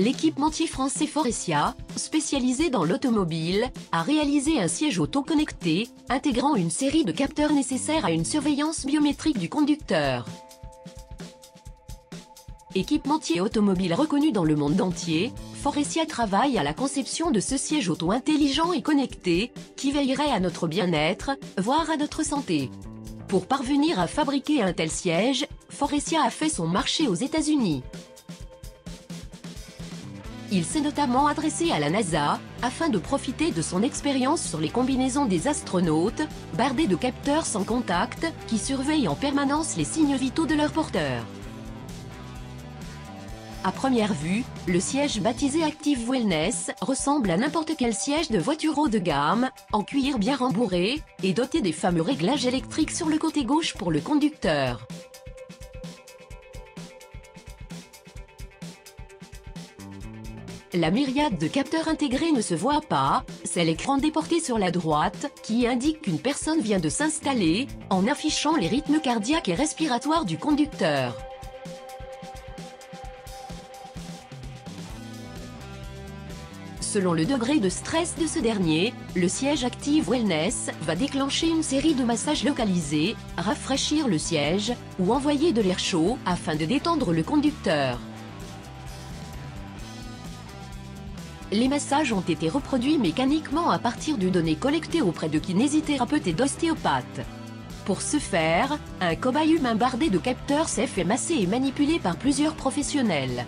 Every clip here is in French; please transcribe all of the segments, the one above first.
l'équipementier français Faurecia, spécialisé dans l'automobile, a réalisé un siège auto connecté, intégrant une série de capteurs nécessaires à une surveillance biométrique du conducteur. Équipementier automobile reconnu dans le monde entier, Faurecia travaille à la conception de ce siège auto intelligent et connecté, qui veillerait à notre bien-être, voire à notre santé. Pour parvenir à fabriquer un tel siège, Faurecia a fait son marché aux États-Unis. Il s'est notamment adressé à la NASA, afin de profiter de son expérience sur les combinaisons des astronautes, bardées de capteurs sans contact, qui surveillent en permanence les signes vitaux de leurs porteurs. À première vue, le siège baptisé Active Wellness ressemble à n'importe quel siège de voiture haut de gamme, en cuir bien rembourré, et doté des fameux réglages électriques sur le côté gauche pour le conducteur. La myriade de capteurs intégrés ne se voit pas, c'est l'écran déporté sur la droite, qui indique qu'une personne vient de s'installer, en affichant les rythmes cardiaques et respiratoires du conducteur. Selon le degré de stress de ce dernier, le siège Active Wellness va déclencher une série de massages localisés, rafraîchir le siège, ou envoyer de l'air chaud afin de détendre le conducteur. Les massages ont été reproduits mécaniquement à partir de données collectées auprès de kinésithérapeutes et d'ostéopathes. Pour ce faire, un cobaye humain bardé de capteurs s'est fait masser et manipuler par plusieurs professionnels.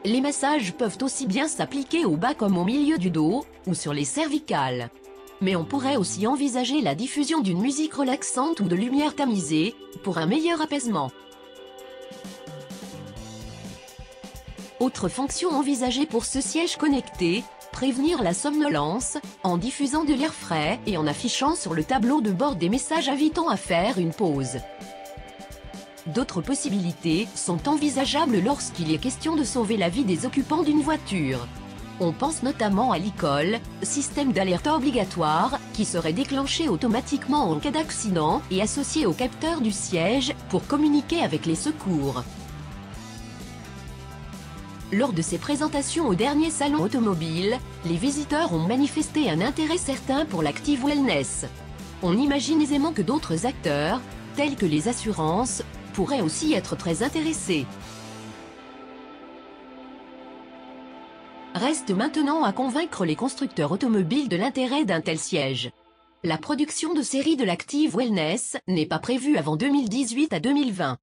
Les massages peuvent aussi bien s'appliquer au bas comme au milieu du dos, ou sur les cervicales. Mais on pourrait aussi envisager la diffusion d'une musique relaxante ou de lumière tamisée, pour un meilleur apaisement. Autre fonction envisagée pour ce siège connecté, prévenir la somnolence, en diffusant de l'air frais et en affichant sur le tableau de bord des messages invitant à faire une pause. D'autres possibilités sont envisageables lorsqu'il est question de sauver la vie des occupants d'une voiture. On pense notamment à l'e-call, système d'alerte obligatoire, qui serait déclenché automatiquement en cas d'accident et associé au capteur du siège pour communiquer avec les secours. Lors de ses présentations au dernier salon automobile, les visiteurs ont manifesté un intérêt certain pour l'Active Wellness. On imagine aisément que d'autres acteurs, tels que les assurances, pourraient aussi être très intéressés. Reste maintenant à convaincre les constructeurs automobiles de l'intérêt d'un tel siège. La production de série de l'Active Wellness n'est pas prévue avant 2018 à 2020.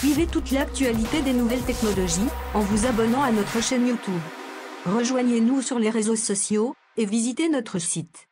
Suivez toute l'actualité des nouvelles technologies en vous abonnant à notre chaîne YouTube. Rejoignez-nous sur les réseaux sociaux et visitez notre site.